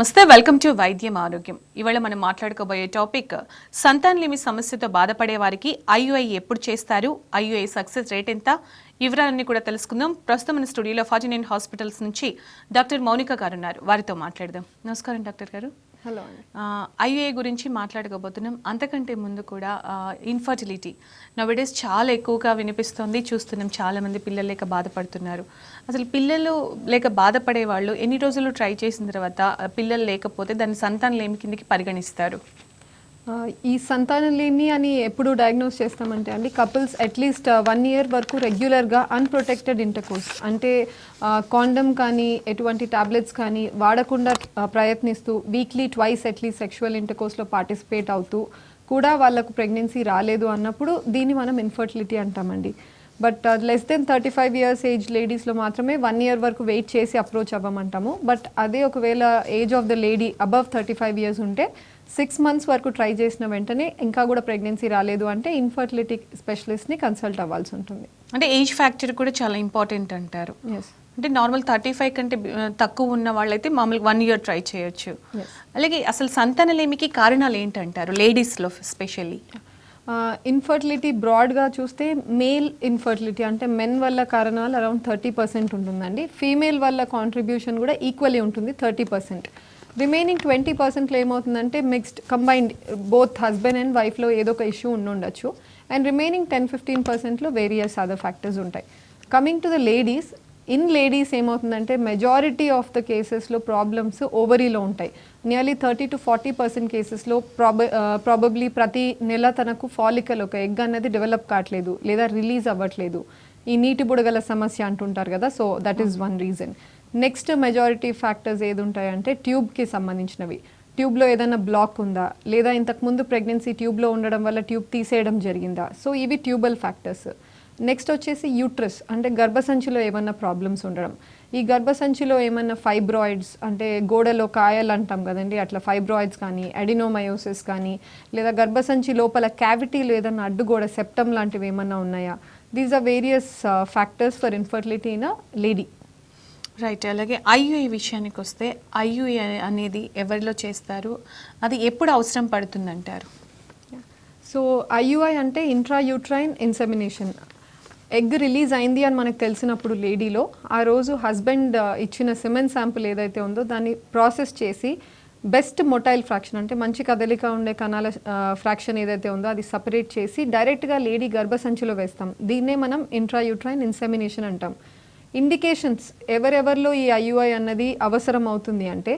నమస్తే, welcome to వైద్యం ఆరోగ్యం. ఇవాళ మనం మాట్లాడుకోబోయే టాపిక్ సంతానలేమి సమస్యతో బాధపడే వారికి ఐయుఐ ఎప్పుడు చేస్తారు, ఐయుఐ సక్సెస్ రేట్ ఎంత, వివరాలన్నీ కూడా తెలుసుకుందాం. ప్రస్తుతం మన స్టూడియోలో 49 హాస్పిటల్స్ నుంచి డాక్టర్ మౌనిక గారు ఉన్నారు. వారితో మాట్లాడదాం. నమస్కారం డాక్టర్ గారు. హలో. ఐయుఐ గురించి మాట్లాడుకోబోతున్నాం. అంతకంటే ముందు కూడా ఇన్ఫర్టిలిటీ నౌడేస్ చాలా ఎక్కువగా వినిపిస్తుంది, చూస్తున్నాం. చాలామంది పిల్లలు లేక బాధపడుతున్నారు. అసలు పిల్లలు లేక బాధపడే వాళ్ళు ఎన్ని రోజులు ట్రై చేసిన తర్వాత పిల్లలు లేకపోతే దాన్ని సంతానలేమి కిందకి పరిగణిస్తారు? ఈ సంతానలేమి అని ఎప్పుడు డయాగ్నోస్ చేస్తామంటే అండి, కపుల్స్ అట్లీస్ట్ 1 year వరకు రెగ్యులర్గా అన్ప్రొటెక్టెడ్ ఇంటర్కోర్స్ అంటే కాండమ్ కానీ ఎటువంటి టాబ్లెట్స్ కానీ వాడకుండా ప్రయత్నిస్తూ వీక్లీ ట్వైస్ అట్లీస్ట్ సెక్షువల్ ఇంటర్కోర్స్లో పార్టిసిపేట్ అవుతూ కూడా వాళ్ళకు ప్రెగ్నెన్సీ రాలేదు అన్నప్పుడు దీన్ని మనం ఇన్ఫర్టిలిటీ అంటామండి. But less than 35 years age లేడీస్లో మాత్రమే 1 year వరకు వెయిట్ చేసి అప్రోచ్ అవ్వమంటాము. బట్ అదే ఒకవేళ age of the lady above 35 years ఉంటే 6 months వరకు ట్రై చేసిన వెంటనే ఇంకా కూడా ప్రెగ్నెన్సీ రాలేదు అంటే ఇన్ఫర్టిలిటీ స్పెషలిస్ట్ని కన్సల్ట్ అవ్వాల్సి ఉంటుంది. అంటే ఏజ్ ఫ్యాక్టర్ కూడా చాలా ఇంపార్టెంట్ అంటారు. ఎస్. అంటే నార్మల్ 35 కంటే తక్కువ ఉన్న వాళ్ళైతే మామూలుగా 1 year ట్రై చేయొచ్చు. అలాగే అసలు సంతానలేమికి కారణాలు ఏంటంటారు లేడీస్లో స్పెషల్లీ? ఇన్ఫర్టిలిటీ బ్రాడ్గా చూస్తే మేల్ ఇన్ఫర్టిలిటీ అంటే మెన్ వల్ల కారణాలు అరౌండ్ 30% ఉంటుందండి. ఫీమేల్ వల్ల కాంట్రిబ్యూషన్ కూడా ఈక్వల్లీ ఉంటుంది 30%. రిమైనింగ్ 20%లో ఏమవుతుందంటే mixed combined both husband and వైఫ్లో ఏదో ఒక ఇష్యూ ఉండొచ్చు. అండ్ రిమైనింగ్ 10-15%లో వేరియస్ అదర్ ఫ్యాక్టర్స్ ఉంటాయి. Coming to the ladies, in ladies ఏమవుతుందంటే మెజారిటీ ఆఫ్ ద కేసెస్లో ప్రాబ్లమ్స్ ఓవరీలో ఉంటాయి. నియర్లీ 30-40% కేసెస్లో ప్రాబబ్లీ ప్రతి నెల తనకు ఫాలికల్ ఒక ఎగ్ అనేది డెవలప్ కావట్లేదు లేదా రిలీజ్ అవ్వట్లేదు. ఈ నీటి బుడగల సమస్య అంటుంటారు కదా, so that is one reason. Next majority factors ఏది ఉంటాయంటే ట్యూబ్కి సంబంధించినవి. ట్యూబ్లో ఏదైనా బ్లాక్ ఉందా, లేదా ఇంతకుముందు ప్రెగ్నెన్సీ ట్యూబ్లో ఉండడం వల్ల ట్యూబ్ తీసేయడం జరిగిందా, సో ఇవి ట్యూబల్ ఫ్యాక్టర్స్. నెక్స్ట్ వచ్చేసి యూట్రస్ అంటే గర్భసంచిలో ఏమన్నా ప్రాబ్లమ్స్ ఉండడం. ఈ గర్భసంచిలో ఏమన్నా ఫైబ్రాయిడ్స్ అంటే గోడలో కాయలు అంటాం కదండి, అట్లా ఫైబ్రాయిడ్స్ కానీ అడినోమయోసిస్ కానీ లేదా గర్భసంచి లోపల క్యావిటీలో ఏదన్నా అడ్డుగోడ సెప్టమ్ లాంటివి ఏమన్నా ఉన్నాయా, these are various factors for infertility in a lady. Right. అలాగే ఐయుఐ విషయానికి వస్తే ఐయుఐ అనేది ఎవరిలో చేస్తారు, అది ఎప్పుడు అవసరం పడుతుందంటారు? సో ఐయుఐ అంటే ఇంట్రాయూట్రైన్ ఇన్సెమినేషన్. ఎగ్ రిలీజ్ అయింది అని మనకు తెలిసినప్పుడు లేడీలో ఆ రోజు హస్బెండ్ ఇచ్చిన సిమెన్ శాంపుల్ ఏదైతే ఉందో దాన్ని ప్రాసెస్ చేసి బెస్ట్ మొటైల్ ఫ్రాక్షన్ అంటే మంచి కదలిక ఉండే కణాల ఫ్రాక్షన్ ఏదైతే ఉందో అది సపరేట్ చేసి డైరెక్ట్గా లేడీ గర్భసంచిలో వేస్తాం. దీన్నే మనం ఇంట్రాయూట్రైన్ ఇన్సెమినేషన్ అంటాం. ఇండికేషన్స్ ఎవరెవరిలో ఈ ఐయుఐ అన్నది అవసరం అవుతుంది అంటే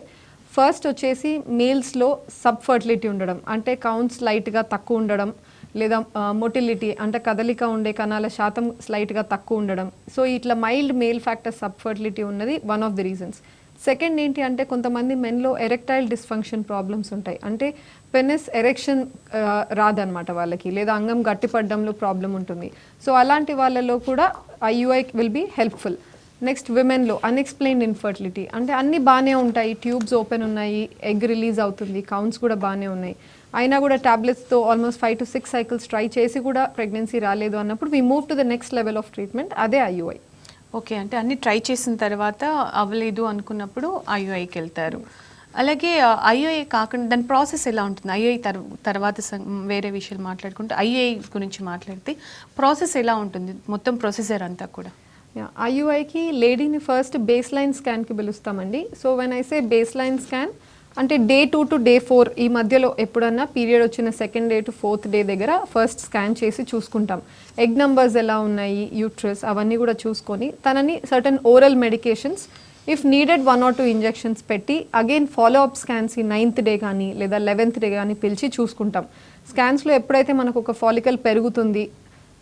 ఫస్ట్ వచ్చేసి మేల్స్లో సబ్ ఫర్టిలిటీ ఉండడం అంటే కౌంట్స్ లైట్గా తక్కువ ఉండడం, లేదా మొటిలిటీ అంటే కదలిక ఉండే కణాల శాతం స్లైట్గా తక్కువ ఉండడం. సో ఇట్లా mild male factor sub fertility ఉన్నది one of the reasons. Second ఏంటి అంటే కొంతమంది మెన్లో ఎరెక్టైల్ డిస్ఫంక్షన్ ప్రాబ్లమ్స్ ఉంటాయి. అంటే పెనిస్ ఎరెక్షన్ రాదనమాట వాళ్ళకి, లేదా అంగం గట్టిపడడంలో ప్రాబ్లం ఉంటుంది. సో అలాంటి వాళ్ళలో కూడా IUI will be helpful. Next విమెన్లో అన్ఎక్స్ప్లెయిన్డ్ ఇన్ఫర్టిలిటీ అంటే అన్నీ బాగానే ఉంటాయి, ట్యూబ్స్ ఓపెన్ ఉన్నాయి, ఎగ్ రిలీజ్ అవుతుంది, కౌంట్స్ కూడా బాగానే ఉన్నాయి, అయినా కూడా టాబ్లెట్స్తో ఆల్మోస్ట్ 5 to 6 cycles ట్రై చేసి కూడా ప్రెగ్నెన్సీ రాలేదు అన్నప్పుడు we move to the next level of treatment, అదే ఐయుఐ. ఓకే. అంటే అన్ని ట్రై చేసిన తర్వాత అవ్వలేదు అనుకున్నప్పుడు ఐయుఐకి వెళ్తారు. అలాగే ఐయుఐ కాకుండా దాని ప్రాసెస్ ఎలా ఉంటుంది? ఐయుఐ తర్వాత వేరే విషయాలు మాట్లాడుకుంటే ఐయుఐ గురించి మాట్లాడితే ప్రాసెస్ ఎలా ఉంటుంది, మొత్తం ప్రొసీజర్ అంతా కూడా? ఐయుఐకి లేడీని ఫస్ట్ బేస్ లైన్ స్కాన్కి పిలుస్తామండి. So when I say base line scan అంటే Day 2 to Day 4 ఈ మధ్యలో ఎప్పుడన్నా పీరియడ్ వచ్చిన 2nd day to 4th day దగ్గర ఫస్ట్ స్కాన్ చేసి చూసుకుంటాం. ఎగ్ నంబర్స్ ఎలా ఉన్నాయి, యూట్రస్ అవన్నీ కూడా చూసుకొని తనని certain oral medications if needed 1 or 2 injections పెట్టి అగైన్ ఫాలో అప్ స్కాన్స్ ఈ 9th day కానీ లేదా 11th day కానీ పిలిచి చూసుకుంటాం. స్కాన్స్లో ఎప్పుడైతే మనకు ఒక ఫాలికల్ పెరుగుతుంది,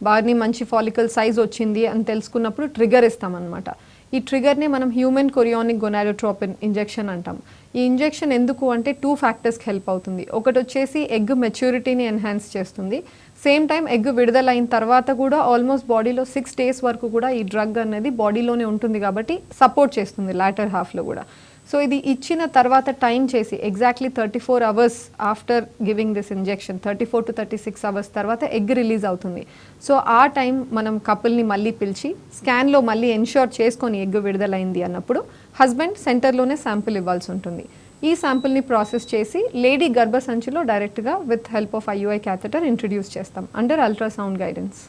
బాగా మంచి ఫాలికల్ సైజ్ వచ్చింది అని తెలుసుకున్నప్పుడు ట్రిగర్ ఇస్తామన్నమాట. ఈ ట్రిగర్ని మనం హ్యూమన్ కొరియానిక్ గొనాడోట్రోపిన్ ఇంజెక్షన్ అంటాం. ఈ ఇంజెక్షన్ ఎందుకు అంటే 2 factorsకి హెల్ప్ అవుతుంది. ఒకటి వచ్చేసి ఎగ్ మెచ్యూరిటీని ఎన్హాన్స్ చేస్తుంది. సేమ్ టైం ఎగ్ విడుదలైన తర్వాత కూడా ఆల్మోస్ట్ బాడీలో 6 days వరకు కూడా ఈ డ్రగ్ అనేది బాడీలోనే ఉంటుంది కాబట్టి సపోర్ట్ చేస్తుంది లాటర్ హాఫ్లో కూడా. సో ఇది ఇచ్చిన తర్వాత టైం చేసి exactly 34 hours after giving this injection 34 to 36 hours తర్వాత ఎగ్ రిలీజ్ అవుతుంది. సో ఆ టైం మనం కపుల్ని మళ్ళీ పిలిచి స్కాన్లో మళ్ళీ ఎన్ష్యూర్ చేసుకొని ఎగ్ విడుదలైంది అన్నప్పుడు హస్బెండ్ సెంటర్లోనే శాంపిల్ ఇవ్వాల్సి ఉంటుంది. ఈ శాంపుల్ని ప్రాసెస్ చేసి లేడీ గర్భసంచిలో డైరెక్ట్గా with help of IUI catheter introduce చేస్తాం అండర్ అల్ట్రాసౌండ్ గైడెన్స్.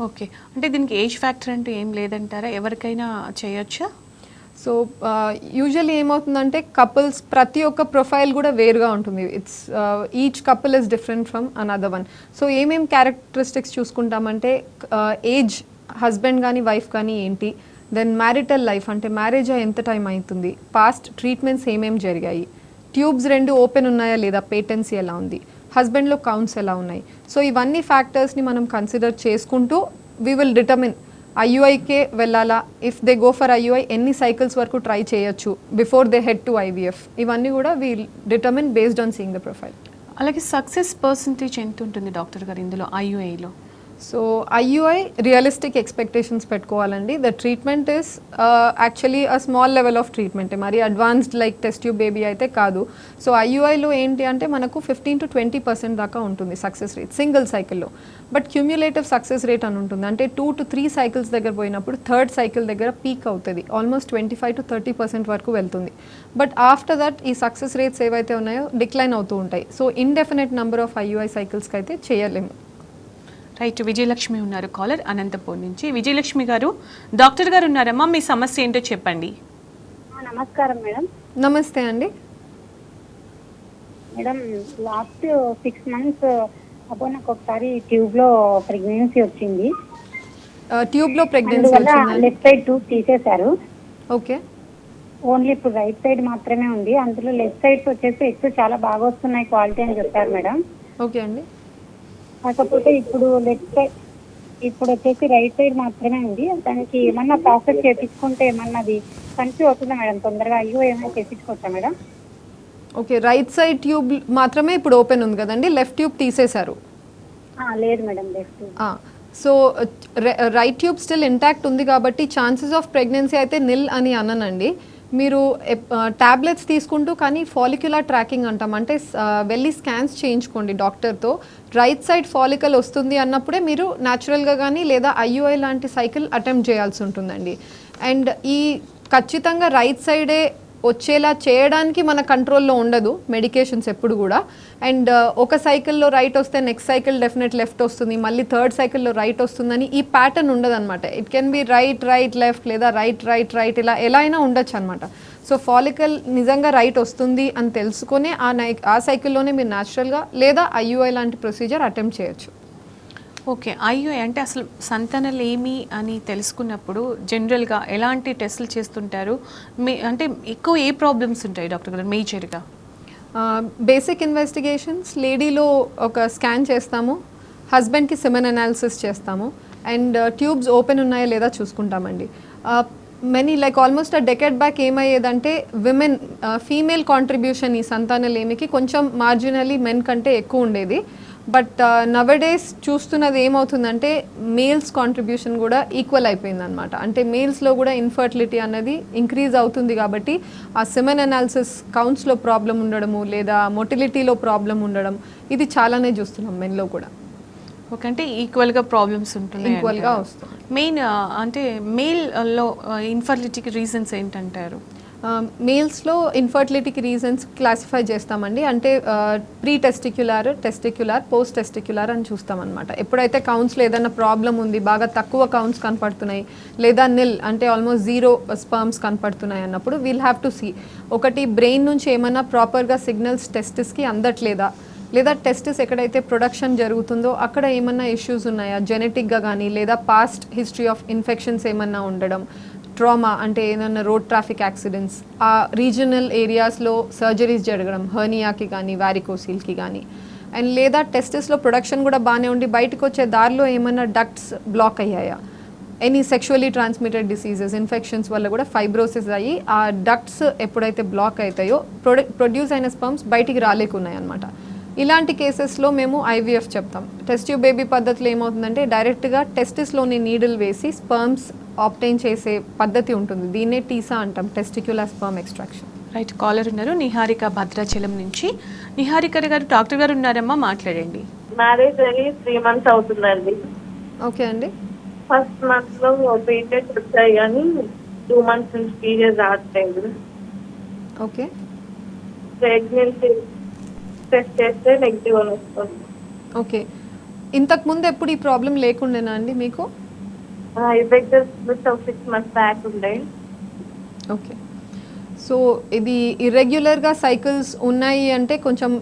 ఓకే, అంటే దీనికి ఏజ్ ఫ్యాక్టర్ అంటూ ఏం లేదంటారా, ఎవరికైనా చేయొచ్చా? సో యూజువల్లీ ఏమవుతుందంటే కపుల్స్ ప్రతి ఒక్క ప్రొఫైల్ కూడా వేరుగా ఉంటుంది. It's each couple is different from another one. So ఏమేం క్యారెక్టరిస్టిక్స్ చూసుకుంటామంటే ఏజ్, హస్బెండ్ కానీ వైఫ్ కానీ ఏంటి, దెన్ మ్యారిటల్ లైఫ్ అంటే మ్యారేజ్ ఎంత టైం అవుతుంది, పాస్ట్ ట్రీట్మెంట్స్ ఏమేమి జరిగాయి, ట్యూబ్స్ 2 ఓపెన్ ఉన్నాయా లేదా, పేటెన్సీ ఎలా ఉంది, హస్బెండ్లో కౌంట్స్ ఎలా ఉన్నాయి. సో ఇవన్నీ ఫ్యాక్టర్స్ని మనం కన్సిడర్ చేసుకుంటూ వీ విల్ డిటర్మిన్ IUIకే వెళ్ళాలా, if they go for IUI ఎన్ని సైకిల్స్ వరకు ట్రై చేయొచ్చు before they head to IVF. ఇవన్నీ కూడా we determine based on seeing the profile. అలాగే సక్సెస్ పర్సంటేజ్ ఎంత ఉంటుంది డాక్టర్ గారు ఇందులో IUIలో? సో IUI రియలిస్టిక్ ఎక్స్పెక్టేషన్స్ పెట్టుకోవాలండి. The treatment is actually a small level of treatment, మరి advanced like test tube baby అయితే కాదు. సో IUIలో ఏంటి అంటే మనకు 15 to 20% దాకా ఉంటుంది సక్సెస్ రేట్ సింగిల్ సైకిల్లో. బట్ క్యూమ్యులేటివ్ సక్సెస్ రేట్ అని ఉంటుంది, అంటే 2 to 3 సైకిల్స్ దగ్గర పోయినప్పుడు థర్డ్ సైకిల్ దగ్గర పీక్ అవుతుంది, ఆల్మోస్ట్ 25 to 30% వరకు వెళ్తుంది. బట్ ఆఫ్టర్ దట్ ఈ సక్సెస్ రేట్స్ ఏవైతే ఉన్నాయో డిక్లైన్ అవుతూ ఉంటాయి. So indefinite number of IUI సైకిల్స్కి అయితే చేయలేము. రైట్, విజయలక్ష్మి ఉన్నారు కాలర్ అనంతపూర్ నుంచి. విజయలక్ష్మి గారు, డాక్టర్ గారు ఉన్నారమ్మా, మీ సమస్య ఏంటో చెప్పండి. నమస్కారం మేడం. నమస్తే అండి. మేడం లాస్ట్ 6 months అప్పుడు నాకు ఒకసారి ట్యూబ్ లో ప్రెగ్నెన్సీ వచ్చింది. ట్యూబ్లో ప్రెగ్నెన్సీ అందువల్ల వచ్చింది. లెఫ్ట్ సైడ్ ట్యూబ్ తీసేశారు. ఓకే. ఓన్లీ ఇప్పుడు రైట్ సైడ్ మాత్రమే ఉంది. అందులో లెఫ్ట్ సైడ్స్ వచ్చేసి ఎక్కువ చాలా బాగా వస్తున్నాయి క్వాలిటీ అని చెప్పారు మేడం. ఓకే అండి. కాకపోతే ఇప్పుడు లెఫ్ట్ సైడ్ ఇప్పుడు వచ్చేసి రైట్ సైడ్ మాత్రమే ఉంది. దానికి ఏమన్నా ప్రాసెస్ చేపించుకుంటే ఏమన్నా అది కన్ఫ్యూజ్ అవుతుందా మేడం? తొందరగా ఏమైనా చేపించుకోవచ్చా madam? Okay, right side tube మాత్రమే ఇప్పుడు ఓపెన్ ఉంది కదండి, లెఫ్ట్ ట్యూబ్ తీసేశారు. లేదు madam, left. So right tube still intact ఉంది కాబట్టి ఛాన్సెస్ ఆఫ్ ప్రెగ్నెన్సీ అయితే నిల్ అని అననండి. మీరు ట్యాబ్లెట్స్ తీసుకుంటూ కానీ ఫాలిక్యులర్ ట్రాకింగ్ అంటాం, అంటే వెళ్ళి స్కాన్స్ చేయించుకోండి డాక్టర్తో. రైట్ సైడ్ ఫాలికల్ వస్తుంది అన్నప్పుడే మీరు న్యాచురల్గా కానీ లేదా IUI లాంటి సైకిల్ అటెంప్ట్ చేయాల్సి ఉంటుందండి. అండ్ ఈ ఖచ్చితంగా రైట్ సైడే వచ్చేలా చేయడానికి మన కంట్రోల్లో ఉండదు మెడికేషన్స్ ఎప్పుడు కూడా. అండ్ ఒక సైకిల్లో రైట్ వస్తే నెక్స్ట్ సైకిల్ డెఫినెట్ లెఫ్ట్ వస్తుంది, మళ్ళీ థర్డ్ సైకిల్లో రైట్ వస్తుందని ఈ ప్యాటర్న్ ఉండదు అనమాట. It can be right left లేదా రైట్ ఇలా ఎలా అయినా ఉండొచ్చు అనమాట. సో ఫాలికల్ నిజంగా రైట్ వస్తుంది అని తెలుసుకొని ఆ సైకిల్లోనే మీరు న్యాచురల్గా లేదా IUI లాంటి ప్రొసీజర్ అటెంప్ట్ చేయొచ్చు. ఓకే, IUI అంటే అసలు సంతానలేమి అని తెలుసుకున్నప్పుడు జనరల్గా ఎలాంటి టెస్టులు చేస్తుంటారు? అంటే ఎక్కువ ఏ ప్రాబ్లమ్స్ ఉంటాయి డాక్టర్ గారు మేజర్గా? బేసిక్ ఇన్వెస్టిగేషన్స్, లేడీలో ఒక స్కాన్ చేస్తాము, హస్బెండ్కి సెమెన్ అనాలిసిస్ చేస్తాము, అండ్ ట్యూబ్స్ ఓపెన్ ఉన్నాయా లేదా చూసుకుంటామండి. Many like almost decade back ఏమయ్యేదంటే విమెన్ ఫీమేల్ కాంట్రిబ్యూషన్ ఈ సంతానలేమికి కొంచెం మార్జినలీ మెన్ కంటే ఎక్కువ ఉండేది. బట్ నవడేస్ చూస్తున్నది ఏమవుతుందంటే మేల్స్ కాంట్రిబ్యూషన్ కూడా ఈక్వల్ అయిపోయింది అనమాట. అంటే మేల్స్లో కూడా ఇన్ఫర్టిలిటీ అన్నది ఇంక్రీజ్ అవుతుంది కాబట్టి ఆ సెమెన్ అనాలిసిస్ కౌంట్స్లో ప్రాబ్లం ఉండడము లేదా మొటిలిటీలో ప్రాబ్లం ఉండడం ఇది చాలానే చూస్తున్నాం మెన్లో కూడా. ఓకే, అంటే ఈక్వల్గా ప్రాబ్లమ్స్ ఉంటున్నాయి. ఈక్వల్గా వస్తుంది. మెయిన్ అంటే మేల్లో ఇన్ఫర్టిలిటీకి రీజన్స్ ఏంటంటారు? మేల్స్లో ఇన్ఫర్టిలిటీకి రీజన్స్ క్లాసిఫై చేస్తామండి. అంటే pre testicular, testicular, post testicular అని చూస్తామన్నమాట. ఎప్పుడైతే కౌంట్స్లో ఏదైనా ప్రాబ్లం ఉంది, బాగా తక్కువ కౌంట్స్ కనపడుతున్నాయి లేదా నిల్ అంటే ఆల్మోస్ట్ 0 స్పర్మ్స్ కనపడుతున్నాయి అన్నప్పుడు వీల్ హ్యావ్ టు సీ ఒకటి బ్రెయిన్ నుంచి ఏమైనా ప్రాపర్గా సిగ్నల్స్ టెస్టిస్కి అందట్లేదా, లేదా టెస్టిస్ ఎక్కడైతే ప్రొడక్షన్ జరుగుతుందో అక్కడ ఏమన్నా ఇష్యూస్ ఉన్నాయా జెనెటిక్గా కానీ, లేదా పాస్ట్ హిస్టరీ ఆఫ్ ఇన్ఫెక్షన్స్ ఏమన్నా ఉండడం, ట్రామా అంటే ఏదైనా రోడ్ ట్రాఫిక్ యాక్సిడెంట్స్, ఆ రీజనల్ ఏరియాస్లో సర్జరీస్ జరగడం హర్నియాకి కానీ వారికోసిల్కి కానీ, అండ్ లేదా టెస్టిస్లో ప్రొడక్షన్ కూడా బాగానే ఉండి బయటకు వచ్చే దారిలో ఏమైనా డక్ట్స్ బ్లాక్ అయ్యాయా, any sexually transmitted diseases infections వల్ల కూడా ఫైబ్రోసిస్ అయ్యి ఆ డక్ట్స్ ఎప్పుడైతే బ్లాక్ అవుతాయో ప్రొడ్యూస్ అయిన స్పర్మ్స్ బయటికి రాలేకున్నాయి అనమాట. ఇలాంటి కేసెస్లో మేము IVF చెప్తాం. టెస్ట్ ట్యూబ్ బేబీ పద్ధతిలో ఏమవుతుందంటే డైరెక్ట్గా టెస్టిస్లోని నీడిల్ వేసి స్పర్మ్స్ ఆప్టైన్ చేసే పద్ధతి ఉంటుంది. దీన్నే టీసా అంటాం, testicular sperm extraction. Right, caller ఉన్నారు నిహారిక భద్రాచలం నుంచి. నిహారిక గారు, డాక్టర్ గారు ఉన్నారమ్మా, మాట్లాడండి. మ్యారేజ్ అయ్యి 3 months అవుతుందండి. ఓకే అండి. ఫస్ట్ మంత్ లో పీరియడ్స్ వచ్చాయి కానీ 2 months నుంచి పీరియడ్స్ రావట్లేదు. ఓకే. ప్రెగ్నెన్సీ టెస్ట్ చేస్తే నెగిటివ్ అని వస్తుంది. ఓకే, ఇంతకు ముందు ఎప్పుడు ఈ ప్రాబ్లం లేకుండేనా అండి మీకు? ఇర్రెగ్యులర్ 6 months బ్యాక్ ఉండే. ఓకే, సో ఇది ఇర్రెగ్యులర్గా సైకిల్స్ ఉన్నాయి అంటే కొంచెం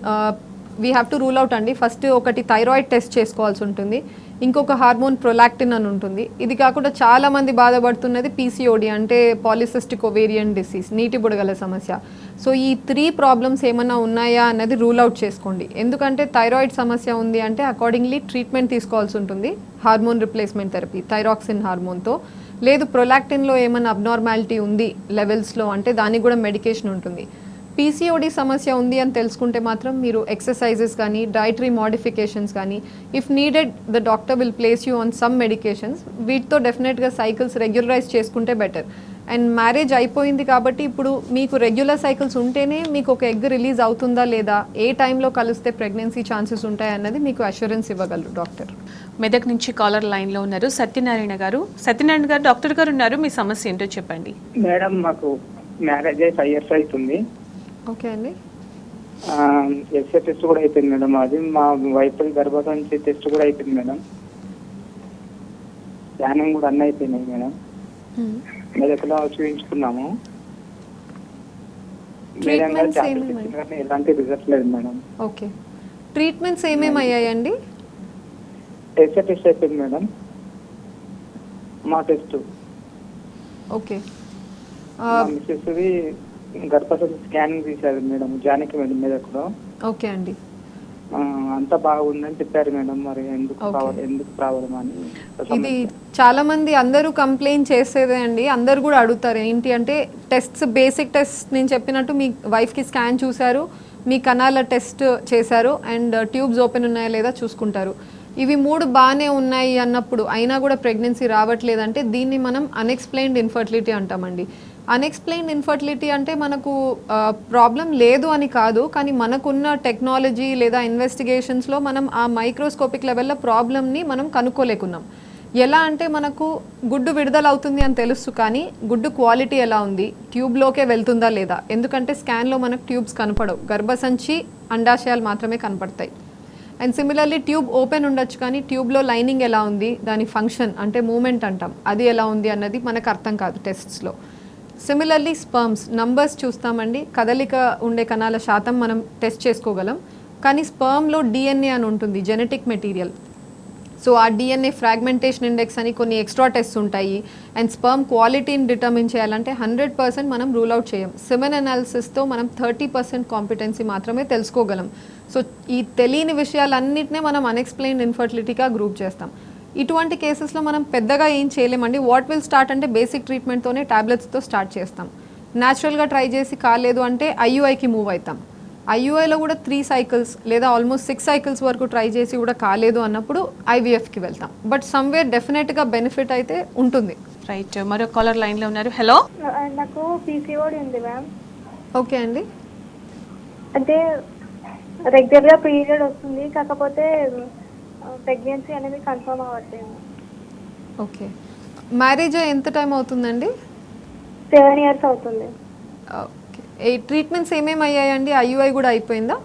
we have to rule out అండి. ఫస్ట్ ఒకటి థైరాయిడ్ టెస్ట్ చేసుకోవాల్సి ఉంటుంది, ఇంకొక హార్మోన్ ప్రొలాక్టిన్ అని ఉంటుంది. ఇది కాకుండా చాలామంది బాధపడుతున్నది పీసీఓడి అంటే పాలిసిస్టిక్ ఓవేరియన్ డిసీజ్, నీటి బుడగల సమస్య. సో ఈ 3 ప్రాబ్లమ్స్ ఏమైనా ఉన్నాయా అన్నది రూల్ అవుట్ చేసుకోండి. ఎందుకంటే థైరాయిడ్ సమస్య ఉంది అంటే అకార్డింగ్లీ ట్రీట్మెంట్ తీసుకోవాల్సి ఉంటుంది, హార్మోన్ రిప్లేస్మెంట్ థెరపీ థైరాక్సిన్ హార్మోన్తో. లేదు ప్రొలాక్టిన్లో ఏమైనా అబ్నార్మాలిటీ ఉంది లెవెల్స్లో అంటే దానికి కూడా మెడికేషన్ ఉంటుంది. పీసీఓడి సమస్య ఉంది అని తెలుసుకుంటే మాత్రం మీరు ఎక్సర్సైజెస్ కానీ డైటరీ మోడిఫికేషన్స్ కానీ if needed the doctor will place you on some medications. వీటితో డెఫినెట్గా సైకిల్స్ రెగ్యులరైజ్ చేసుకుంటే బెటర్. అండ్ మ్యారేజ్ అయిపోయింది కాబట్టి ఇప్పుడు మీకు రెగ్యులర్ సైకిల్స్ ఉంటేనే మీకు ఒక ఎగ్ రిలీజ్ అవుతుందా లేదా, ఏ టైంలో కలిస్తే ప్రెగ్నెన్సీ ఛాన్సెస్ ఉంటాయి అన్నది మీకు అష్యూరెన్స్ ఇవ్వగలరు డాక్టర్. మెదక్ నుంచి కాలర్ లైన్లో ఉన్నారు సత్యనారాయణ గారు. సత్యనారాయణ గారు, డాక్టర్ గారు ఉన్నారు, మీ సమస్య ఏంటో చెప్పండి. మేడం, మాకు మ్యారేజ్ అయ్యి 5 years అవుతుంది. ఓకే అండి. ఎస్ఏ టెస్ట్ కూడా అయిపోయింది మేడం. అది మా వైఫ్ గర్భసంచి టెస్ట్ కూడా అయిపోయింది మేడం. స్కానింగ్ కూడా అన్నీ అయిపోయినాయి మేడం. మెదక్లో చూపించుకున్నాము. మేడం గారు టాబ్లెట్స్ ఇచ్చిన కానీ ఎలాంటి రిజల్ట్ లేదు మేడం. ఓకే, ట్రీట్మెంట్స్ ఏమేమి అయ్యాయండి? ఎస్ఏ టెస్ట్ అయిపోయింది మేడం, మా టెస్ట్. ఓకే, మిస్సెస్ది గర్భసంచి స్కానింగ్ తీశారు మేడం, జానకి మేడం మెదక్లో. ఓకే అండి. అంతా బాగుందని చెప్పారు మేడం. మరి ఎందుకు ప్రాబ్లం అని ఇది చాలా మంది అందరూ కంప్లైంట్ చేసేదే అండి. అందరు కూడా అడుగుతారు ఏంటి అంటే టెస్ట్స్, బేసిక్ టెస్ట్ నేను చెప్పినట్టు మీ వైఫ్కి స్కాన్ చూశారు, మీ కణాల టెస్ట్ చేశారు అండ్ ట్యూబ్స్ ఓపెన్ ఉన్నాయా లేదా చూసుకుంటారు. ఇవి 3 బాగానే ఉన్నాయి అన్నప్పుడు అయినా కూడా ప్రెగ్నెన్సీ రావట్లేదంటే దీన్ని మనం అన్ఎక్స్ప్లెయిన్డ్ ఇన్ఫర్టిలిటీ అంటామండి. అన్ఎక్స్ప్లెయిన్డ్ ఇన్ఫర్టిలిటీ అంటే మనకు ప్రాబ్లం లేదు అని కాదు, కానీ మనకున్న టెక్నాలజీ లేదా ఇన్వెస్టిగేషన్స్లో మనం ఆ మైక్రోస్కోపిక్ లెవెల్లో ప్రాబ్లమ్ని మనం కనుక్కోలేకున్నాం. ఎలా అంటే మనకు గుడ్డు విడుదల అవుతుంది అని తెలుసు, కానీ గుడ్డు క్వాలిటీ ఎలా ఉంది, ట్యూబ్లోకే వెళ్తుందా లేదా, ఎందుకంటే స్కాన్లో మనకు ట్యూబ్స్ కనపడవు, గర్భసంచి అండాశయాలు మాత్రమే కనపడతాయి. అండ్ సిమిలర్లీ ట్యూబ్ ఓపెన్ ఉండొచ్చు కానీ ట్యూబ్లో లైనింగ్ ఎలా ఉంది, దాని ఫంక్షన్ అంటే మూమెంట్ అంటాం, అది ఎలా ఉంది అన్నది మనకు అర్థం కాదు టెస్ట్స్లో. సిమిలర్లీ స్పర్మ్స్ నంబర్స్ చూస్తామండి, కదలిక ఉండే కణాల శాతం మనం టెస్ట్ చేసుకోగలం, కానీ స్పర్మ్లో డిఎన్ఏ అని ఉంటుంది, జెనెటిక్ మెటీరియల్. సో ఆ డిఎన్ఏ ఫ్రాగ్మెంటేషన్ ఇండెక్స్ అని కొన్ని ఎక్స్ట్రా టెస్ట్ ఉంటాయి. అండ్ స్పర్మ్ క్వాలిటీని డిటర్మిన్ చేయాలంటే 100% మనం రూల్ అవుట్ చేయం. సెమెన్ అనాలిసిస్తో మనం 30% కాంపిటెన్సీ మాత్రమే తెలుసుకోగలం. సో ఈ తెలియని విషయాలన్నింటినీ మనం అన్ఎక్స్ప్లెయిన్డ్ ఇన్ఫర్టిలిటీగా గ్రూప్ చేస్తాం. ఇటువంటి కేసెస్లో మనం పెద్దగా ఏం చేయలేమండి. వాట్ విల్ స్టార్ట్ అంటే బేసిక్ ట్రీట్మెంట్తోనే ట్యాబ్లెట్స్తో స్టార్ట్ చేస్తాం. న్యాచురల్గా ట్రై చేసి కాలేదు అంటే ఐయుఐకి మూవ్ అవుతాం. ఐయుఐలో కూడా 3 cycles లేదా ఆల్మోస్ట్ 6 cycles వరకు ట్రై చేసి కూడా కాలేదు అన్నప్పుడు ఐవీఎఫ్కి వెళ్తాం. బట్ సమ్వేర్ డెఫినెట్గా బెనిఫిట్ అయితే ఉంటుంది. రైట్, మరో కాలర్ లైన్లో ఉన్నారు. హలో, నాకు పీసీఓడి ఉంది మ్యామ్. ఓకే అండి. అంటే రెగ్యులర్గా పీరియడ్ వస్తుంది, కాకపోతే ప్రెగ్నెన్సీ అనేది కన్ఫర్మ్ అవ్వట్లేదు. ఓకే, మ్యారేజ్ ఎంత టైం అవుతుందండి? 7 years అవుతుంది. ఓకే, ఈ ట్రీట్మెంట్స్ ఏమేమి అయ్యాయండి? ఐయుఐ కూడా అయిపోయిందా?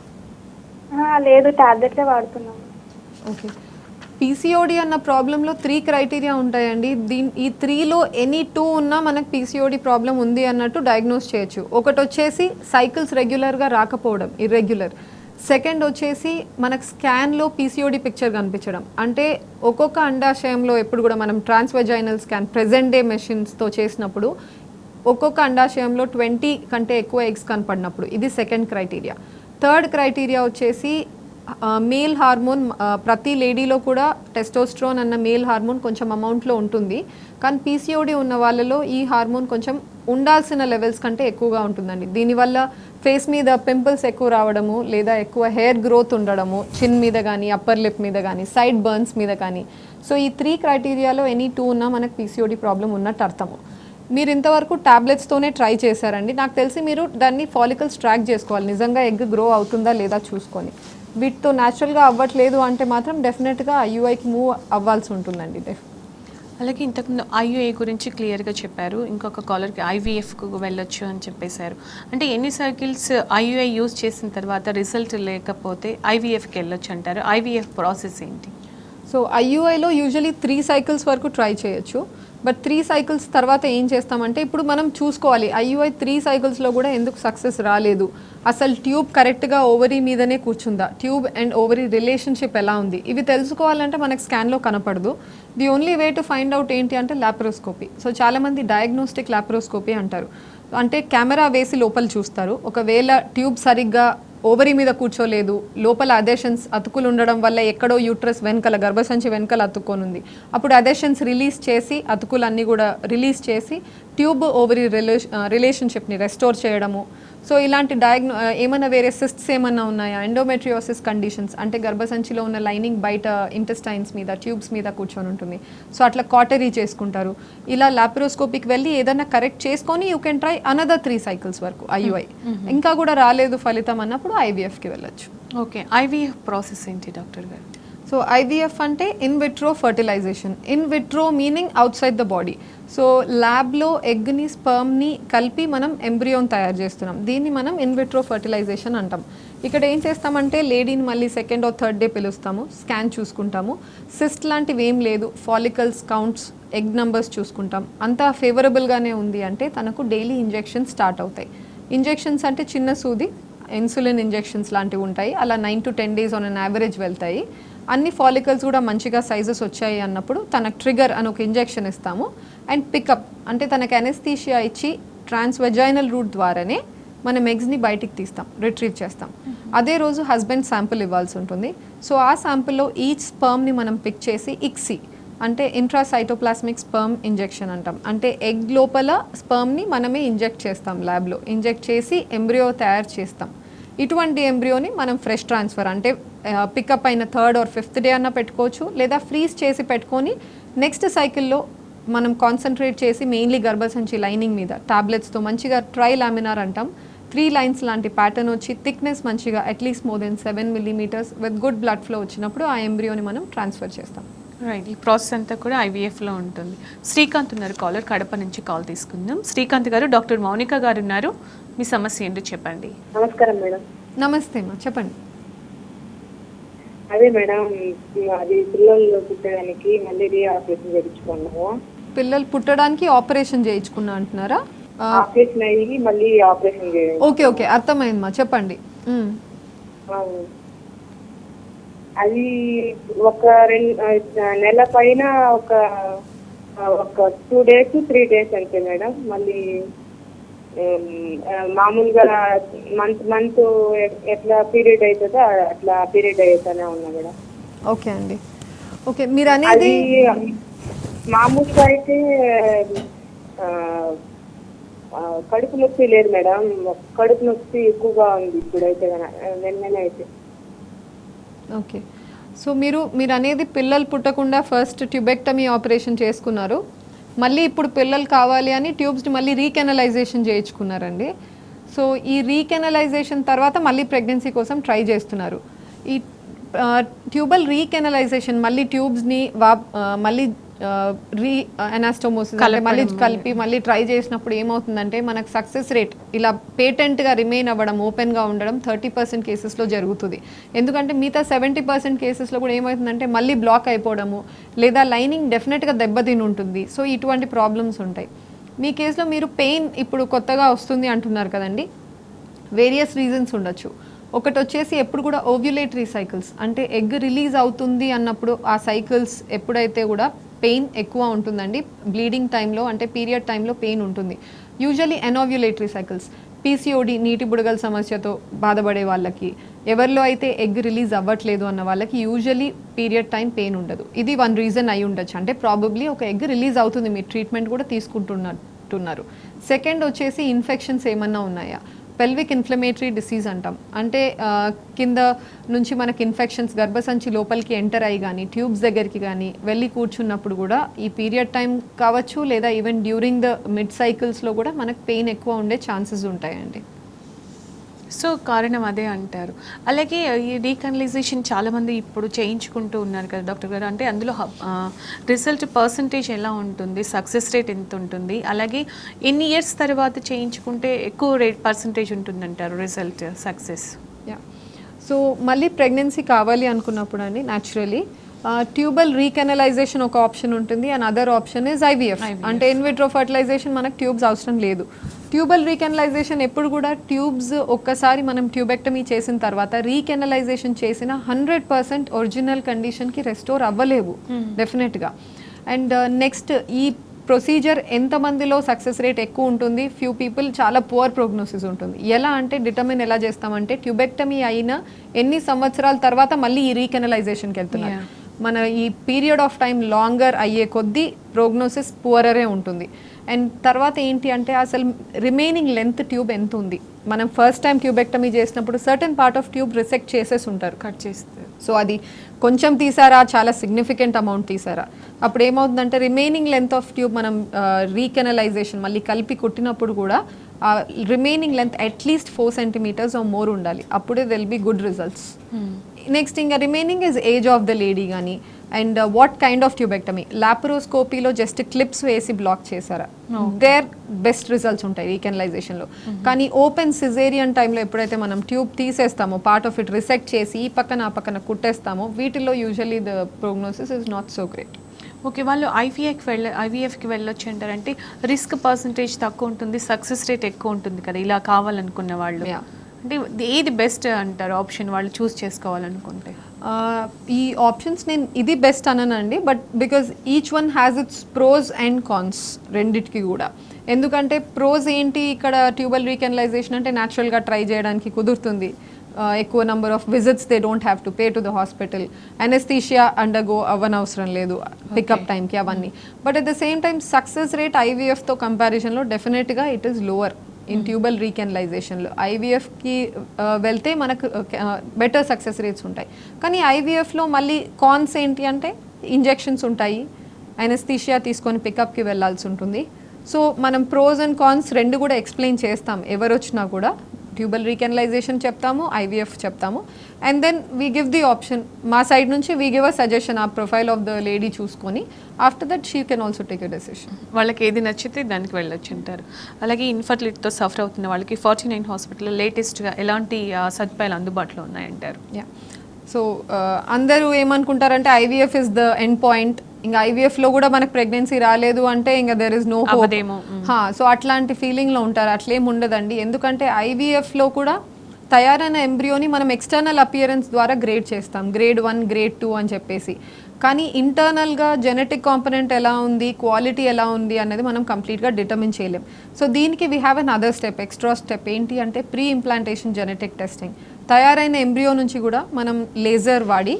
లేదు, టాబ్లెట్లే వాడుతున్నాము. ఓకే, పీసీఓడి అన్న ప్రాబ్లంలో 3 criteria ఉంటాయండి. ఈ 3లో ఎనీ 2 ఉన్నా మనకు పీసీఓడి ప్రాబ్లం ఉంది అన్నట్టు డయాగ్నోస్ చేయొచ్చు. ఒకటి వచ్చేసి సైకిల్స్ రెగ్యులర్గా రాకపోవడం, ఇర్రెగ్యులర్. సెకండ్ వచ్చేసి మనకు స్కాన్లో పీసీఓడి పిక్చర్ కనిపించడం, అంటే ఒక్కొక్క అండాశయంలో ఎప్పుడు కూడా మనం ట్రాన్స్వెజైనల్ స్కాన్ ప్రెజెంట్ డే మెషిన్స్తో చేసినప్పుడు ఒక్కొక్క అండాశయంలో 20 కంటే ఎక్కువ ఎగ్స్ కనపడినప్పుడు, ఇది సెకండ్ క్రైటీరియా. థర్డ్ క్రైటీరియా వచ్చేసి మేల్ హార్మోన్, ప్రతి లేడీలో కూడా టెస్టోస్ట్రోన్ అన్న మేల్ హార్మోన్ కొంచెం అమౌంట్లో ఉంటుంది, కానీ పీసీఓడి ఉన్న వాళ్ళలో ఈ హార్మోన్ కొంచెం ఉండాల్సిన లెవెల్స్ కంటే ఎక్కువగా ఉంటుందండి. దీనివల్ల ఫేస్ మీద పింపుల్స్ ఎక్కువ రావడము, లేదా ఎక్కువ హెయిర్ గ్రోత్ ఉండడము, చిన్ మీద కానీ అప్పర్ లిప్ మీద కానీ సైడ్ బర్న్స్ మీద కానీ. సో ఈ 3 క్రైటీరియాలో ఎనీ 2 ఉన్నా మనకు పీసీఓడి ప్రాబ్లం ఉన్నట్టు అర్థము. మీరు ఇంతవరకు ట్యాబ్లెట్స్తోనే ట్రై చేశారండి. నాకు తెలిసి మీరు దాన్ని ఫాలికల్స్ ట్రాక్ చేసుకోవాలి, నిజంగా ఎగ్ గ్రో అవుతుందా లేదా చూసుకొని. వీటితో న్యాచురల్గా అవ్వట్లేదు అంటే మాత్రం డెఫినెట్గా ఐయుఐకి మూవ్ అవ్వాల్సి ఉంటుందండి. అలాగే ఇంతకుముందు ఐయుఐ గురించి క్లియర్గా చెప్పారు. ఇంకొక కాలర్కి ఐవీఎఫ్కు వెళ్ళొచ్చు అని చెప్పేశారు. అంటే ఎన్ని సైకిల్స్ ఐయుఐ యూజ్ చేసిన తర్వాత రిజల్ట్ లేకపోతే ఐవీఎఫ్కి వెళ్ళొచ్చు అంటారు? ఐవీఎఫ్ ప్రాసెస్ ఏంటి? సో ఐయుఐలో యూజువలీ 3 సైకిల్స్ వరకు ట్రై చేయొచ్చు. బట్ 3 సైకిల్స్ తర్వాత ఏం చేస్తామంటే ఇప్పుడు మనం చూసుకోవాలి ఐయుఐ 3 సైకిల్స్లో కూడా ఎందుకు సక్సెస్ రాలేదు, అసలు ట్యూబ్ కరెక్ట్గా ఓవరీ మీదనే కూర్చుందా, ట్యూబ్ అండ్ ఓవరీ రిలేషన్షిప్ ఎలా ఉంది, ఇవి తెలుసుకోవాలంటే మనకు స్కాన్లో కనపడదు. The only way to find out ఏంటి అంటే లాప్రోస్కోపీ. సో చాలామంది డయాగ్నోస్టిక్ లాప్రోస్కోపీ అంటారు. అంటే కెమెరా వేసి లోపల చూస్తారు. ఒకవేళ ట్యూబ్ సరిగ్గా ఓవరీ మీద కూర్చోలేదు, లోపల అదెషన్స్ అతుకులు ఉండడం వల్ల ఎక్కడో యూట్రస్ వెనకల గర్భసంచి వెనకల అతుక్కొనుంది, అప్పుడు అదెషన్స్ రిలీజ్ చేసి అతుకులన్నీ కూడా రిలీజ్ చేసి ట్యూబ్ ఓవరీ రిలేషన్షిప్ని రెస్టోర్ చేయడము. సో ఇలాంటి ఏమైనా వేరే సిస్ట్స్ ఏమన్నా ఉన్నాయా, ఎండోమెట్రియోసిస్ కండిషన్స్ అంటే గర్భసంచిలో ఉన్న లైనింగ్ బయట ఇంటెస్టైన్స్ మీద ట్యూబ్స్ మీద కూర్చొని ఉంటుంది, సో అట్లా కాటరీ చేసుకుంటారు. ఇలా లాప్రోస్కోపిక్ వెళ్ళి ఏదైనా కరెక్ట్ చేసుకొని you can try another 3 cycles వరకు ఐయుఐ. ఇంకా కూడా రాలేదు ఫలితం అన్నప్పుడు ఐవీఎఫ్కి వెళ్ళొచ్చు. ఓకే, ఐవీఎఫ్ ప్రాసెస్ ఏంటి డాక్టర్ గారు? సో ఐవీఎఫ్ అంటే in vitro fertilization. In vitro meaning outside the body. So ల్యాబ్లో ఎగ్ని స్పర్మ్ని కలిపి మనం ఎంబ్రియోన్ తయారు చేస్తున్నాం. దీన్ని మనం ఇన్ విట్రో ఫర్టిలైజేషన్ అంటాం. ఇక్కడ ఏం చేస్తామంటే లేడీని మళ్ళీ 2nd or 3rd డే పిలుస్తాము, స్కాన్ చూసుకుంటాము, సిస్ట్ లాంటివి ఏం లేదు, ఫాలికల్స్ కౌంట్స్ ఎగ్ నంబర్స్ చూసుకుంటాం, అంతా ఫేవరబుల్గానే ఉంది అంటే తనకు డైలీ ఇంజెక్షన్స్ స్టార్ట్ అవుతాయి. ఇంజెక్షన్స్ అంటే చిన్న సూది ఇన్సులిన్ ఇంజెక్షన్స్ లాంటివి ఉంటాయి, అలా 9 to 10 days on an average వెళ్తాయి. అన్ని ఫాలికల్స్ కూడా మంచిగా సైజెస్ వచ్చాయి అన్నప్పుడు తనకు ట్రిగర్ అని ఒక ఇంజెక్షన్ ఇస్తాము. అండ్ పికప్ అంటే తనకు అనెస్థీషియా ఇచ్చి ట్రాన్స్వెజైనల్ రూట్ ద్వారానే మనం ఎగ్స్ని బయటికి తీస్తాం, రిట్రీవ్ చేస్తాం. అదే రోజు హస్బెండ్ శాంపుల్ ఇవ్వాల్సి ఉంటుంది. సో ఆ శాంపుల్లో ఈచ్ స్పర్మ్ని మనం పిక్ చేసి ఇక్సీ అంటే ఇంట్రాసైటోప్లాస్మిక్ స్పర్మ్ ఇంజెక్షన్ అంటాం. అంటే ఎగ్ లోపల స్పర్మ్ని మనమే ఇంజెక్ట్ చేస్తాం, ల్యాబ్లో ఇంజెక్ట్ చేసి ఎంబ్రియో తయారు చేస్తాం. ఇటువంటి ఎంబ్రియోని మనం ఫ్రెష్ ట్రాన్స్ఫర్ అంటే పికప్ అయిన 3rd or 5th డే అన్న పెట్టుకోవచ్చు, లేదా ఫ్రీజ్ చేసి పెట్టుకొని నెక్స్ట్ సైకిల్లో మనం కాన్సన్ట్రేట్ చేసి మెయిన్లీ గర్భసంచి లైనింగ్ మీద టాబ్లెట్స్తో మంచిగా ట్రై లామినార్ అంటాం, 3 lines లాంటి ప్యాటర్న్ వచ్చి థిక్నెస్ మంచిగా at least more than 7 millimeters with good blood flow వచ్చినప్పుడు ఆ ఎంబ్రియోని మనం ట్రాన్స్ఫర్ చేస్తాం. రైట్, ఈ ప్రాసెస్ అంతా కూడా ఐవీఎఫ్లో ఉంటుంది. శ్రీకాంత్ ఉన్నారు కాలర్, కడప నుంచి కాల్ తీసుకుందాం. శ్రీకాంత్ గారు, డాక్టర్ మౌనిక గారు ఉన్నారు, మీ సమస్య ఏంటో చెప్పండి. నమస్కారం మేడం. నమస్తే అమ్మా, చెప్పండి. అదే మేడం, అది పిల్లలు పుట్టడానికి మళ్ళీ ఆపరేషన్ చేయించుకున్నాము. పిల్లలు పుట్టడానికి ఆపరేషన్ చేయించుకున్నా అంటున్నారా? ఆపరేషన్ అయ్యి మళ్ళీ ఆపరేషన్ చేయాలి. ఓకే ఓకే, అర్థమైందమ్మా, చెప్పండి. అది ఒక 2 నెలల పైన ఒక 2 days 3 days అంతే మేడం. మళ్ళీ మామూలుగా మంత్ ఎట్లా పీరియడ్ అవుతుందో అట్లా పీరియడ్ అవుతానే ఉన్నా మేడం. ఓకే అండి, ఓకే. మీరు అనేది మామూలుగా అయితే కడుపు నొప్పి లేదు మేడం, కడుపు నొప్పి ఎక్కువగా ఉంది ఇప్పుడైతే నిన్ననే అయితే. ఓకే, సో మీరు అనేది పిల్లలు పుట్టకుండా ఫస్ట్ ట్యూబెక్టమీ ఆపరేషన్ చేసుకున్నారు, మళ్ళీ ఇప్పుడు పిల్లలు కావాలి అని ట్యూబ్స్ని మళ్ళీ రీకెనలైజేషన్ చేయించుకున్నారండి. సో ఈ రీకెనలైజేషన్ తర్వాత మళ్ళీ ప్రెగ్నెన్సీ కోసం ట్రై చేస్తున్నారు. ఈ ట్యూబల్ రీకెనలైజేషన్ మళ్ళీ ట్యూబ్స్ని మళ్ళీ అనాస్టోమోసిస్ అంటే మళ్ళీ కలిపి మళ్ళీ ట్రై చేసినప్పుడు ఏమవుతుందంటే మనకు సక్సెస్ రేట్ ఇలా పేటెంట్గా రిమైన్ అవ్వడం, ఓపెన్గా ఉండడం 30% కేసెస్లో జరుగుతుంది. ఎందుకంటే మిగతా 70% కేసెస్లో కూడా ఏమవుతుందంటే మళ్ళీ బ్లాక్ అయిపోవడము, లేదా లైనింగ్ డెఫినెట్గా దెబ్బతిని ఉంటుంది. సో ఇటువంటి ప్రాబ్లమ్స్ ఉంటాయి. మీ కేసులో మీరు పెయిన్ ఇప్పుడు కొత్తగా వస్తుంది అంటున్నారు కదండి, వేరియస్ రీజన్స్ ఉండొచ్చు. ఒకటి వచ్చేసి ఎప్పుడు కూడా ఓవ్యులేటరీ సైకిల్స్ అంటే ఎగ్ రిలీజ్ అవుతుంది అన్నప్పుడు ఆ సైకిల్స్ ఎప్పుడైతే కూడా పెయిన్ ఎక్కువ ఉంటుందండి. బ్లీడింగ్ టైంలో అంటే పీరియడ్ టైంలో పెయిన్ ఉంటుంది. యూజువలీ ఎనోవ్యులేటరీ సైకిల్స్, పీసీఓడి నీటి బుడగల సమస్యతో బాధపడే వాళ్ళకి, ఎవరిలో అయితే ఎగ్ రిలీజ్ అవ్వట్లేదు అన్న వాళ్ళకి యూజువలీ పీరియడ్ టైం పెయిన్ ఉండదు. ఇది 1 రీజన్ అయి ఉండొచ్చు. అంటే ప్రాబబ్లీ ఒక ఎగ్ రిలీజ్ అవుతుంది, మీరు ట్రీట్మెంట్ కూడా తీసుకుంటున్నారు. సెకండ్ వచ్చేసి ఇన్ఫెక్షన్స్ ఏమన్నా ఉన్నాయా, పెల్విక్ ఇన్ఫ్లమేటరీ డిసీజ్ అంటాం. అంటే కింద నుంచి మనకి ఇన్ఫెక్షన్స్ గర్భసంచి లోపలికి ఎంటర్ అయ్యి కానీ ట్యూబ్స్ దగ్గరికి కానీ వెళ్ళి కూర్చున్నప్పుడు కూడా ఈ పీరియడ్ టైం కావచ్చు, లేదా ఈవెన్ డ్యూరింగ్ ద మిడ్ సైకిల్స్లో కూడా మనకు పెయిన్ ఎక్కువ ఉండే ఛాన్సెస్ ఉంటాయండి. సో కారణం అదే అంటారు. అలాగే ఈ రీకనలైజేషన్ చాలామంది ఇప్పుడు చేయించుకుంటూ ఉన్నారు కదా డాక్టర్ గారు, అంటే అందులో రిజల్ట్ పర్సంటేజ్ ఎలా ఉంటుంది, సక్సెస్ రేట్ ఎంత ఉంటుంది, అలాగే ఎన్ని ఇయర్స్ తర్వాత చేయించుకుంటే ఎక్కువ రేట్ పర్సంటేజ్ ఉంటుందంటారు రిజల్ట్ సక్సెస్? యా, సో మళ్ళీ ప్రెగ్నెన్సీ కావాలి అనుకున్నప్పుడు అండి న్యాచురలీ ట్యూబల్ రీకెనలైజేషన్ ఒక ఆప్షన్ ఉంటుంది and other option is IVF. అంటే ఇన్విట్రో ఫర్టిలైజేషన్ మనకు ట్యూబ్స్ అవసరం లేదు. ట్యూబల్ రీకెనలైజేషన్ ఎప్పుడు కూడా ట్యూబ్స్ ఒక్కసారి మనం ట్యూబెక్టమీ చేసిన తర్వాత రీకెనలైజేషన్ చేసిన 100% ఒరిజినల్ కండిషన్కి రెస్టోర్ అవ్వలేవు డెఫినెట్గా. అండ్ నెక్స్ట్ ఈ ప్రొసీజర్ ఎంతమందిలో సక్సెస్ రేట్ ఎక్కువ ఉంటుంది, ఫ్యూ పీపుల్ చాలా పువర్ ప్రోగ్నోసిస్ ఉంటుంది. ఎలా అంటే డిటర్మిన్ ఎలా చేస్తామంటే ట్యూబెక్టమీ అయిన ఎన్ని సంవత్సరాల తర్వాత మళ్ళీ ఈ రీకెనలైజేషన్కి వెళ్తున్నారు. మన ఈ పీరియడ్ ఆఫ్ టైం లాంగర్ అయ్యే కొద్దీ ప్రోగ్నోసిస్ పువరరే ఉంటుంది. అండ్ తర్వాత ఏంటి అంటే అసలు రిమైనింగ్ లెంత్ ట్యూబ్ ఎంత ఉంది. మనం ఫస్ట్ టైం ట్యూబెక్టమీ చేసినప్పుడు certain part of tube resect చేసేసి ఉంటారు, కట్ చేస్తారు. సో అది కొంచెం తీసారా, చాలా సిగ్నిఫికెంట్ అమౌంట్ తీసారా, అప్పుడు ఏమవుతుందంటే రిమైనింగ్ లెంత్ ఆఫ్ ట్యూబ్ మనం రీకెనలైజేషన్ మళ్ళీ కలిపి కుట్టినప్పుడు కూడా remaining length at least 4 centimeters or more ఉండాలి. అప్పుడే they'll be good results. Next ఇంకా remaining is age of the lady కానీ and what kind of tubectomy. లాప్రోస్కోపీలో జస్ట్ క్లిప్స్ వేసి బ్లాక్ చేశారా, దేర్ బెస్ట్ రిజల్ట్స్ ఉంటాయి రీకెనలైజేషన్లో. కానీ ఓపెన్ సిజేరియన్ టైంలో ఎప్పుడైతే మనం ట్యూబ్ తీసేస్తామో, పార్ట్ ఆఫ్ ఇట్ రిసెక్ట్ చేసి ఈ పక్కన ఆ పక్కన కుట్టేస్తామో, వీటిల్లో usually the prognosis is not so great. Okay, వాళ్ళు ఐవీఎఫ్కి వెళ్ళొచ్చు అంటారంటే రిస్క్ పర్సంటేజ్ తక్కువ ఉంటుంది, సక్సెస్ రేట్ ఎక్కువ ఉంటుంది కదా ఇలా కావాలనుకున్న వాళ్ళు. అంటే ఏది బెస్ట్ అంటారు ఆప్షన్ వాళ్ళు చూస్ చేసుకోవాలనుకుంటే? ఈ ఆప్షన్స్ నేను ఇది బెస్ట్ అననండి, but because each one has its pros and cons రెండిటికి కూడా. ఎందుకంటే ప్రోస్ ఏంటి, ఇక్కడ ట్యూబల్ రీకెనలైజేషన్ అంటే న్యాచురల్గా ట్రై చేయడానికి కుదురుతుంది, ఎక్కువ number of visits they don't have to pay to the hospital, anaesthesia undergo అవ్వనవసరం లేదు పికప్ టైంకి అవన్నీ. But at the same time success rate ఐవీఎఫ్తో కంపారిజన్లో డెఫినెట్గా it is lower in tubal రీకెనలైజేషన్లో. ఐవీఎఫ్కి వెళ్తే మనకు బెటర్ సక్సెస్ రేట్స్ ఉంటాయి. కానీ ఐవీఎఫ్లో మళ్ళీ కాన్స్ ఏంటి అంటే ఇంజెక్షన్స్ ఉంటాయి, అనెస్థీషియా తీసుకొని పికప్కి వెళ్ళాల్సి ఉంటుంది. సో మనం ప్రోస్ అండ్ కాన్స్ రెండు కూడా ఎక్స్ప్లెయిన్ చేస్తాం ఎవరు వచ్చినా కూడా. ట్యూబల్ రీకెనలైజేషన్ చెప్తాము, ఐవీఎఫ్ చెప్తాము, and then we give the option. మా సైడ్ నుంచి వీ గివ్ అ సజెషన్, ఆ ప్రొఫైల్ ఆఫ్ ద లేడీ చూసుకొని after that she can also take a decision. వాళ్ళకి ఏది నచ్చితే దానికి వెళ్ళొచ్చు అంటారు. అలాగే ఇన్ఫర్టిలిటీతో సఫర్ అవుతున్న వాళ్ళకి 49 హాస్పిటల్లో లేటెస్ట్గా ఎలాంటి సదుపాయాలు అందుబాటులో ఉన్నాయంటారు? యా, సో అందరూ ఏమనుకుంటారంటే IVF is the end point, ఇంకా ఐవీఎఫ్లో కూడా మనకు ప్రెగ్నెన్సీ రాలేదు అంటే ఇంకా there is no hope. So అట్లాంటి ఫీలింగ్లో ఉంటారు. అట్లేం ఉండదండి. ఎందుకంటే ఐవీఎఫ్లో కూడా తయారైన ఎంబ్రియోని మనం ఎక్స్టర్నల్ అపియరెన్స్ ద్వారా గ్రేడ్ చేస్తాం, గ్రేడ్ 1, గ్రేడ్ 2 అని చెప్పేసి. కానీ ఇంటర్నల్గా జెనెటిక్ కాంపనెంట్ ఎలా ఉంది, క్వాలిటీ ఎలా ఉంది అనేది మనం కంప్లీట్గా డిటర్మిన్ చేయలేం. సో దీనికి we have an other step, extra step. ఏంటి అంటే ప్రీ ఇంప్లాంటేషన్ జెనెటిక్ టెస్టింగ్. తయారైన ఎంబ్రియో నుంచి కూడా మనం లేజర్ వాడి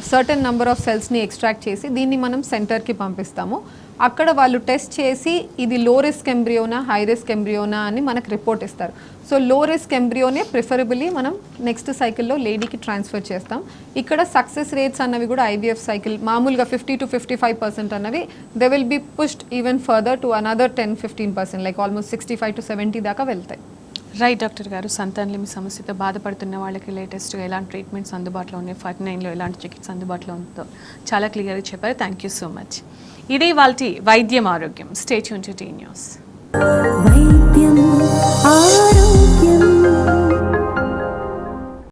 సర్టెన్ నెంబర్ ఆఫ్ సెల్స్ని ఎక్స్ట్రాక్ట్ చేసి దీన్ని మనం సెంటర్కి పంపిస్తాము. అక్కడ వాళ్ళు టెస్ట్ చేసి ఇది లో రిస్క్ ఎంబ్రియోనా, హై రిస్క్ ఎంబ్రియోనా అని మనకు రిపోర్ట్ ఇస్తారు. సో లో రిస్క్ ఎంబ్రియోనే ప్రిఫరబుల్లీ మనం నెక్స్ట్ సైకిల్లో లేడీకి ట్రాన్స్ఫర్ చేస్తాం. ఇక్కడ సక్సెస్ రేట్స్ అన్నవి కూడా ఐవీఎఫ్ సైకిల్ మామూలుగా 50 to 55% అన్నవి they will be pushed even further to another 10-15%, like almost 65 to 70 దాకా వెళ్తాయి. రైట్ డాక్టర్ గారు, సంతానలేమి సమస్యతో బాధపడుతున్న వాళ్ళకి లేటెస్ట్గా ఎలాంటి ట్రీట్మెంట్స్ అందుబాటులో ఉన్నాయి, 49లో ఎలాంటి చికిత్స అందుబాటులో ఉందో చాలా క్లియర్గా చెప్పారు. Thank you so much. ఇదే వాళ్ళ వైద్యం ఆరోగ్యం. Stay tune to T News. వైద్యం ఆరోగ్యం.